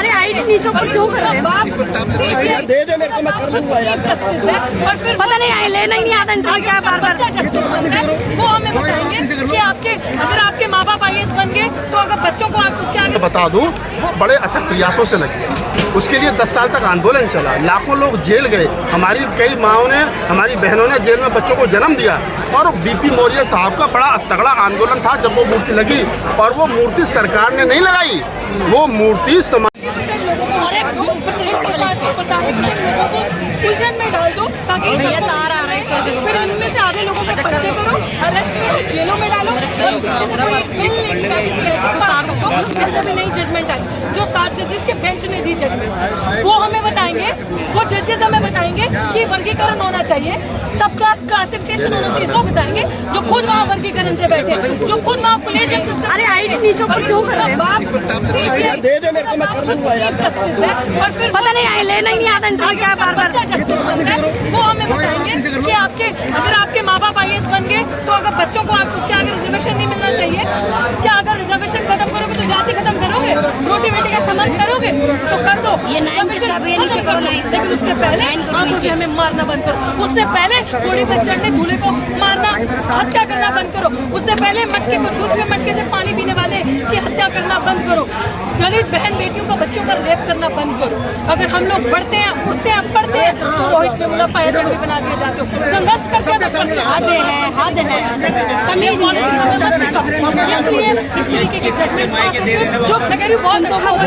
अरे आईडी नीचे पर क्यों कर रहे हैं बाप? दे दे मेरे को, मैं कर लूंगा यार। और फिर पता नहीं आए लेना ही नहीं आता इनका क्या बार बार जस्टिस बनता है वो हमें बताएंगे कि आपके अगर आपके माँ बाप IAS बन गए तो अगर बच्चों को उसके आगे बता दूं, वो बड़े अथक प्रयासों से लगे। उसके लिए 10 साल तक आंदोलन चला, लाखों लोग जेल गए, हमारी कई माओं ने, हमारी बहनों ने जेल में बच्चों को जन्म दिया। और BP मौर्य साहब का बड़ा तगड़ा आंदोलन था जब वो मूर्ति लगी, और वो मूर्ति सरकार ने नहीं लगाई, वो मूर्ति समाज उलझन में डाल दो ताकि फिर इनमें से आधे लोगों को पर्चे करो, अरेस्ट करो, जेलों में डालो, और पीछे से कोई एक बिल जैसे भी नई जजमेंट आई जो 7 जजेस के बेंच ने दी जजमेंट, वो हमें बताएंगे, वो जजेस हमें बताएंगे कि वर्गीकरण होना चाहिए, सब क्लासिफिकेशन होना चाहिए, वो बताएंगे जो खुद वहाँ वर्गीकरण से बैठे, जो खुद वहाँ कॉलेज। अरे आईडी नीचे पर क्यों कर रहे हैं बाप? दे दे मेरे को, मैं कर लूंगा यार। और फिर पता नहीं आए लेना ही नहीं आता इनका क्या बार बार जस्टिस बनता है वो हमें बताएंगे कि आपके अगर आपके माँ बाप IAS बन गए तो अगर बच्चों को उसके आगे रिजर्वेशन नहीं मिलना चाहिए क्या? अगर रिजर्वेशन खत्म करोगे तो जाति खत्म करोगे, रोटी बेटी का संबंध करोगे तो कर दो, ये नीचे करो नहीं, लेकिन उसके पहले आंखों से हमें मारना बंद करो, उससे पहले घोड़ी पर चढ़ने दूल्हे को मारना, हत्या करना बंद करो, उससे पहले मटके को झूठ में मटके से पानी पीने वाले की हत्या करना बंद करो, दलित बहन बेटियों का बच्चों का रेप करना बंद करो। अगर हम लोग बढ़ते हैं, उठते हैं, पढ़ते हैं तो रोहित वेमुला पायलट भी बना दिए जाते हो, संघर्ष करके हद है तमीज इसलिए इस तरीके के जजमेंट जो मैं कह रही हूँ बहुत अच्छा होगा।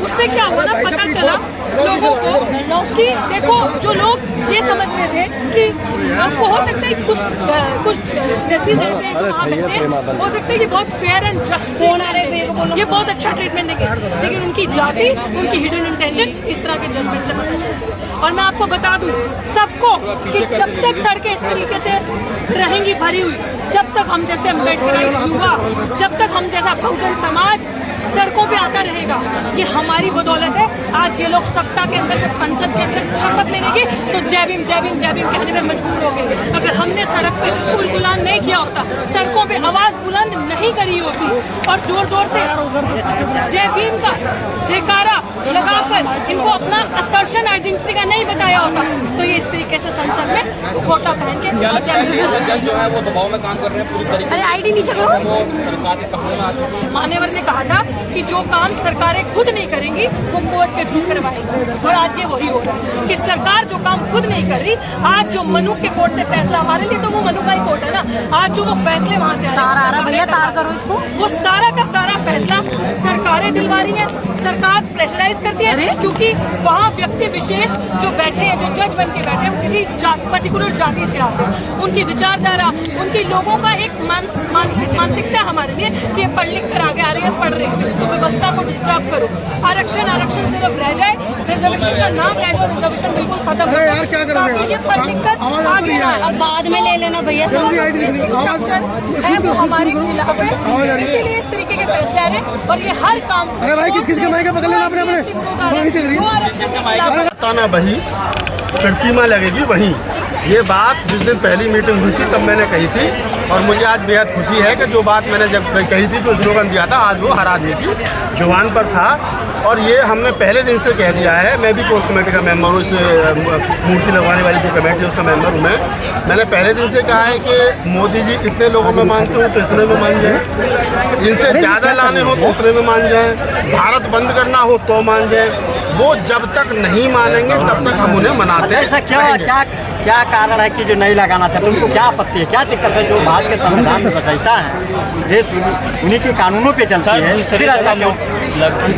उससे क्या हुआ ना, पता चला लोगों को कि देखो जो लोग ये समझ रहे थे कि आपको हो सकता है कुछ जजेस ऐसे जो वहाँ बैठे हैं, हो सकता है कि बहुत फेयर एंड जस्ट ये बहुत अच्छा ट्रीटमेंट देंगे, लेकिन उनकी जाति, उनकी हिडन इंटेंशन इस तरह के जजमेंट से पता चलती है। और मैं आपको बता दूं सबको कि जब तक सड़कें इस तरीके से रहेंगी भरी हुई, जब तक हम जैसे अम्बेडकर युवा, जब तक हम जैसा बहुजन समाज सड़कों पे आता रहेगा, ये हमारी बदौलत है। आज ये लोग सत्ता के अंदर, जब संसद के अंदर शपथ लेने की तो जय भीम जय भीम जय भीम कहने में मजबूर हो गए। अगर हमने सड़क पे गुलगुलान नहीं किया होता, सड़कों पे आवाज बुलंद नहीं करी होती और जोर जोर से जय भीम का जयकारा लगाकर इनको अपना असर्शन आइडेंटिटी का नहीं बताया होता, तो ये इस तरीके से संसद में कोटा पहन के जो है वो दबाव में काम कर रहे हैं पूरी तरीके। अरे आईडी नीचे करो। सरकार के कब्जे में आ चुकी है। मान्यवर ने कहा था कि जो काम सरकारें खुद नहीं करेंगी वो कोर्ट के थ्रू करवाएंगी, और आज ये वही हो रहा है कि सरकार जो काम खुद नहीं कर रही, आज जो मनु के कोर्ट से फैसला, हमारे लिए तो वो मनु का ही कोर्ट है ना, आज जो वो फैसले वहाँ से आ रहा भैया तार करो इसको, वो सारा का सारा फैसला सरकारें दिलवा रही है, सरकार प्रेशराइज करती है, क्योंकि वहाँ व्यक्ति विशेष जो बैठे हैं, जो जज बन के बैठे हैं, वो किसी पर्टिकुलर जाति से आते हैं, उनकी विचारधारा, उनकी लोगों का एक मानसिकता हमारे लिए कि ये पढ़ लिख कर आगे आ रहे हैं, पढ़ रहे हैं, तो व्यवस्था को डिस्टर्ब करो। आरक्षण सिर्फ रह जाए, रिजर्वेशन का नाम रह जाए, रिजर्वेशन बिल्कुल खत्म हो जाए, ताकि ये पढ़ लिख कर आगे ना, अब बाद में ले लेना भैया। स्ट्रक्चर है वो हमारे खिलाफ है, इसीलिए इस तरीके के फैसले आ रहे हैं, और ये हर काम ताना बही प्रतिमा लगेगी वहीं, ये बात जिस दिन पहली मीटिंग हुई थी तब मैंने कही थी, और मुझे आज बेहद खुशी है कि जो बात मैंने जब कही थी, जो स्लोगन दिया था, आज वो हर आदमी की जुबान पर था, और ये हमने पहले दिन से कह दिया है। मैं भी कोर कमेटी का मेंबर हूँ, इस मूर्ति लगवाने वाली जो कमेटी है उसका मेंबर हूँ मैंने पहले दिन से कहा है कि मोदी जी इतने लोगों में मानते हो तो इतने में मान जाए, इनसे ज़्यादा लाने हो तो उतने में मान जाए, भारत बंद करना हो तो मान जाए, वो जब तक नहीं मानेंगे तब तक हम उन्हें मनाते रहेंगे। क्या कारण है कि जो नहीं लगाना चाहते, उनको क्या आपत्ति है, क्या दिक्कत है? जो भारत के संविधान में रचयिता है, देश उन्हीं के कानूनों पे चलती है, फिर ऐसा क्यों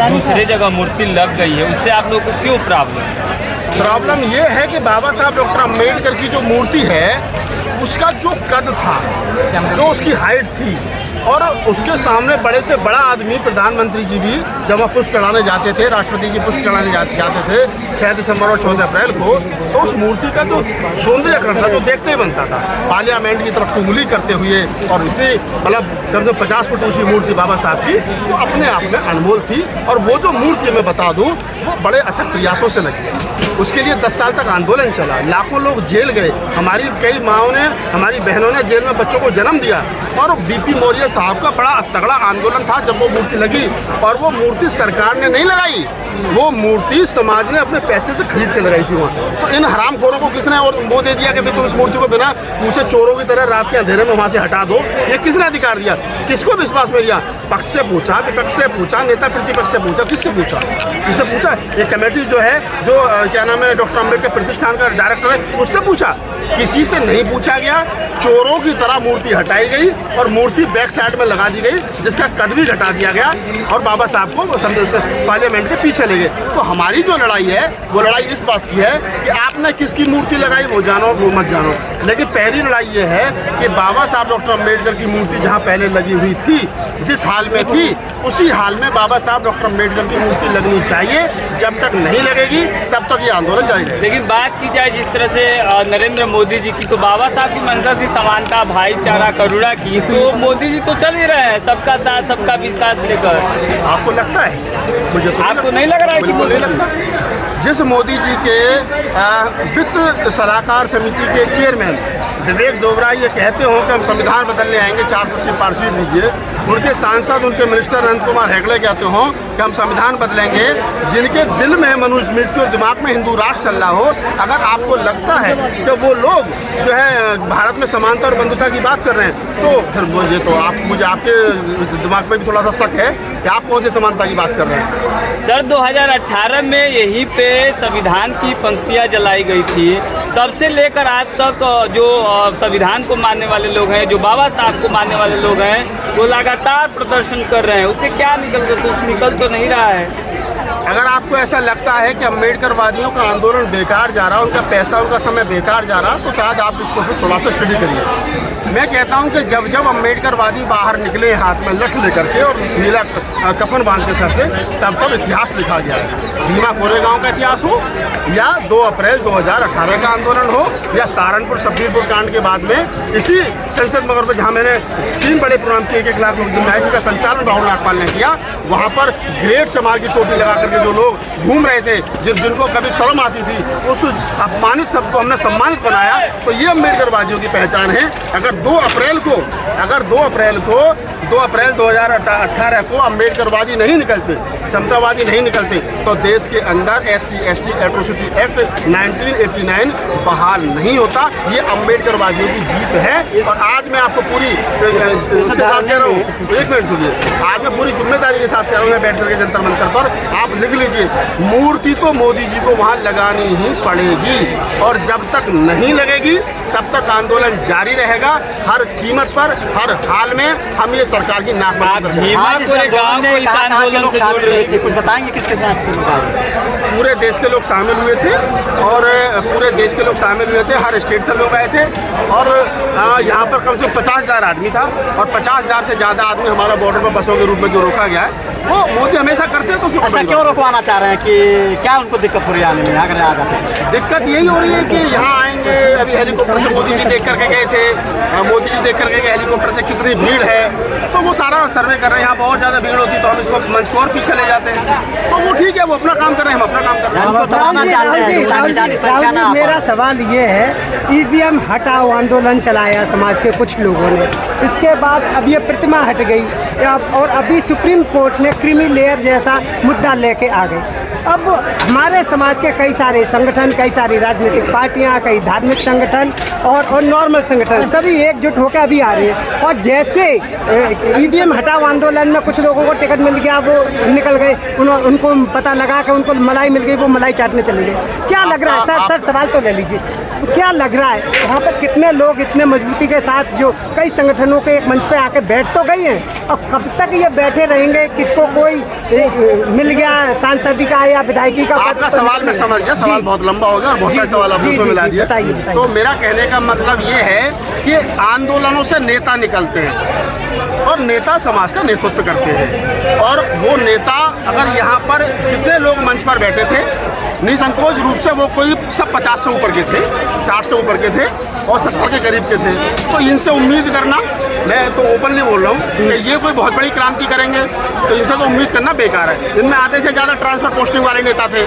दूसरे जगह मूर्ति लग गई है, उससे आप लोगों को क्यों प्रॉब्लम ये है कि बाबा साहब डॉक्टर अम्बेडकर की जो मूर्ति है उसका जो कद था, जो उसकी हाइट थी, और उसके सामने बड़े से बड़ा आदमी प्रधानमंत्री जी भी जब वह पुष्प चढ़ाने जाते थे, राष्ट्रपति जी पुष्प चढ़ाने जाते थे 6 दिसंबर और 14 अप्रैल को, तो उस मूर्ति का जो सौंदर्यकरण था, जो देखते ही बनता था, पार्लियामेंट की तरफ उंगली करते हुए, और इतनी मतलब कम से 50 फुट ऊँची मूर्ति बाबा साहब की, वो अपने आप में अनमोल थी। और वो जो मूर्ति मैं बता दूँ वो बड़े अथक प्रयासों से लगी है। उसके लिए 10 साल तक आंदोलन चला, लाखों लोग जेल गए, हमारी कई माँओं ने, हमारी बहनों ने जेल में बच्चों को जन्म दिया। और बीपी मौर्य साहब का बड़ा तगड़ा आंदोलन था जब वो मूर्ति लगी, और वो मूर्ति सरकार ने नहीं लगाई, वो मूर्ति समाज ने अपने पैसे से खरीद के लगाई थी वहाँ। तो इन हरामखोरों को किसने और वो दे दिया कि भाई तुम इस मूर्ति को बिना पूछे चोरों की तरह रात के अंधेरे में वहाँ से हटा दो? ये किसने अधिकार दिया? किसको विश्वास में दिया? पक्ष से पूछा, विपक्ष से पूछा, नेता प्रतिपक्ष से पूछा, किससे पूछा? किससे पूछा? ये कमेटी जो है, जो क्या नाम है, डॉक्टर अम्बेडकर प्रतिष्ठान का डायरेक्टर है, उससे पूछा? किसी से नहीं पूछा गया। चोरों की तरह मूर्ति हटाई गई और मूर्ति बैक साइड में लगा दी गई, जिसका कद भी घटा दिया गया, और बाबा साहब को पार्लियामेंट के पीछे ले गए। तो हमारी जो लड़ाई है वो लड़ाई इस बात की है कि आपने किसकी मूर्ति लगाई वो जानो, वो मत जानो, लेकिन पहली लड़ाई ये है कि बाबा साहब डॉक्टर अम्बेडकर की मूर्ति जहाँ पहले लगी हुई थी, जिस हाल में थी, उसी हाल में बाबा साहब डॉक्टर अम्बेडकर की मूर्ति लगनी चाहिए। जब तक नहीं लगेगी तब तक ये आंदोलन जारी रहेगा। लेकिन बात की जाए जिस तरह से नरेंद्र मोदी जी की, तो बाबा साहब की मंशा थी समानता, भाईचारा, करुणा की, तो मोदी जी तो चल ही रहे हैं सबका साथ सबका विकास लेकर। आपको लगता है? मुझे तो आपको नहीं लग रहा है? बिल्कुल नहीं लगता। जिस मोदी जी के वित्त सलाहकार समिति के चेयरमैन विवेक दोबरा ये कहते हो कि हम संविधान बदलने आएंगे, 400 सीट दीजिए, उनके सांसद, उनके मिनिस्टर अनंत कुमार हेगड़े कहते हो कि हम संविधान बदलेंगे, जिनके दिल में मनुस्मृति और दिमाग में हिंदू राष्ट्र चल रहा हो, अगर आपको लगता है कि वो लोग जो है भारत में समानता और बंधुता की बात कर रहे हैं, तो फिर मुझे आपके दिमाग में भी थोड़ा सा शक है कि आप कौन सी समानता की बात कर रहे हैं। सर 2018 में यहीं पे संविधान की पंक्तियां जलाई गई थी, तब से लेकर आज तक जो संविधान को मानने वाले लोग हैं, जो बाबा साहब को मानने वाले लोग हैं, वो लगातार प्रदर्शन कर रहे हैं। उससे क्या निकल तो नहीं रहा है? अगर आपको ऐसा लगता है कि अम्बेडकरवादियों का आंदोलन बेकार जा रहा, उनका पैसा, उनका समय बेकार जा रहा, तो शायद आप इसको फिर थोड़ा सा स्टडी करिए। मैं कहता हूं कि जब जब अम्बेडकरवादी बाहर निकले हाथ में लठ लेकर के और नीला कफन बांध के सर से, तब तब इतिहास लिखा गया है। भीमा कोरेगांव का इतिहास हो, या 2 अप्रैल 2018 का आंदोलन हो, या सहारनपुर सब्बीरपुर कांड के बाद में इसी संसद मगर में जहाँ मैंने 3 बड़े प्रोग्राम किए के खिलाफ जिम्मेदारी का संचालन राहुल नागपाल ने किया, वहाँ पर ग्रेट समाज की टोपी लगा करके जो लोग घूम रहे थे, जिनको कभी शर्म आती थी, उस अपमानित सबको हमने सम्मानित बनाया। तो ये अम्बेडकरवादियों की पहचान है। अगर 2 अप्रैल 2018 को अम्बेडकरवादी नहीं निकलते, समतावादी नहीं निकलते, तो देश के अंदर SC/ST एट्रोसिटी एक्ट 1989 बहाल नहीं होता। ये अम्बेडकरवादियों की जीत है। और आज मैं आपको पूरी उसके साथ कह रहा हूँ, 1 मिनट सुनिए, आज मैं पूरी जिम्मेदारी के साथ कह रहा हूँ, मैं बैठ करके जंतर मंतर पर आप लिख लीजिए, मूर्ति तो मोदी जी को वहाँ लगानी ही पड़ेगी, और जब तक नहीं लगेगी तब तक आंदोलन जारी रहेगा। हर कीमत पर, हर हाल में हम ये सरकार की नाक कुछ बताएंगे किसके साथ? पूरे देश के लोग शामिल हुए थे, और पूरे देश के लोग शामिल हुए थे, हर स्टेट से लोग आए थे, और यहाँ पर कम से कम 50,000 आदमी था, और 50,000 से ज़्यादा आदमी हमारा बॉर्डर पर बसों के रूप में जो रोका गया है, वो मोदी हमेशा करते हैं। तो ऐसा क्यों रोकवाना चाह रहे हैं? कि क्या उनको दिक्कत हो रही है आने में? अगर आ जाते हैं, दिक्कत यही हो रही है कि यहाँ आएंगे, अभी हेलीकॉप्टर से मोदी जी देख करके गए थे, मोदी जी देख करके गए हेलीकॉप्टर से कितनी भीड़ है, तो वो सारा सर्वे कर रहे हैं। यहाँ बहुत ज़्यादा भीड़ होती तो हम इसको मंच को और पीछे ले जाते हैं। तो वो ठीक है, वो अपना काम कर रहे हैं, हम अपना काम कर रहे हैं। मेरा सवाल ये है, EVM हटाओ आंदोलन चलाया समाज के कुछ लोगों ने, इसके बाद अब ये प्रतिमा हट गई, और अभी सुप्रीम कोर्ट ने क्रीमी लेयर जैसा मुद्दा लेके आ गई। अब हमारे समाज के कई सारे संगठन, कई सारी राजनीतिक पार्टियां, कई धार्मिक संगठन और नॉर्मल संगठन सभी एकजुट होकर अभी आ रहे हैं। और जैसे EVM हटाओ आंदोलन में कुछ लोगों को टिकट मिल गया, वो निकल गए, उनको पता लगा कि उनको मलाई मिल गई, वो मलाई चाटने चले गए। क्या लग रहा है सर सवाल तो ले लीजिए, क्या लग रहा है वहाँ पर कितने लोग इतने मजबूती के साथ जो कई संगठनों के एक मंच पे आके बैठ तो गए हैं, और कब तक ये बैठे रहेंगे? किसको कोई मिल गया सांसद का या विधायकी का? आपका सवाल मैं समझ गया, सवाल बहुत लंबा हो गया और बहुत सारे सवाल आपने उसमें मिला दिया। तो मेरा कहने का मतलब ये है कि आंदोलनों से नेता निकलते हैं, और नेता समाज का नेतृत्व करते हैं, और वो नेता अगर यहाँ पर जितने लोग मंच पर बैठे थे, निसंकोच रूप से वो कोई सब 50 से ऊपर के थे, 60 से ऊपर के थे, और 70 के करीब के थे। तो इनसे उम्मीद करना मैं तो ओपनली बोल रहा हूँ कि ये कोई बहुत बड़ी क्रांति करेंगे तो इनसे तो उम्मीद करना बेकार है। इनमें आधे से ज़्यादा ट्रांसफर पोस्टिंग वाले नेता थे,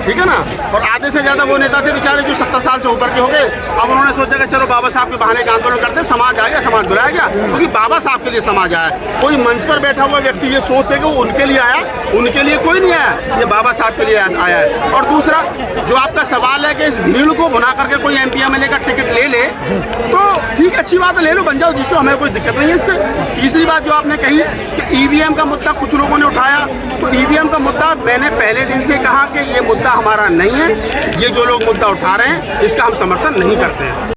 ठीक है ना, और आधे से ज़्यादा वो नेता थे बेचारे जो 70 साल से ऊपर के हो गए। अब उन्होंने सोचा कि चलो बाबा साहब के बहाने का आंदोलन करते, समाज आएगा, समाज बुलाया गया, क्योंकि बाबा साहब के लिए समाज आया। कोई मंच पर बैठा हुआ व्यक्ति ये सोचे कि वो उनके लिए आया, उनके लिए कोई नहीं आया, ये बाबा साहब के लिए आया है। और दूसरा जो आपका सवाल है कि इस भीड़ को भुना करके कोई MP MLA का टिकट ले ले तो ठीक है, अच्छी बात है, ले लो, बन जाओ, जीतो, हमें कोई दिक्कत नहीं है इससे। तीसरी बात जो आपने कही कि EVM का मुद्दा कुछ लोगों ने उठाया, तो EVM का मुद्दा मैंने पहले दिन से कहा कि ये मुद्दा हमारा नहीं है। ये जो लोग मुद्दा उठा रहे हैं इसका हम समर्थन नहीं करते हैं।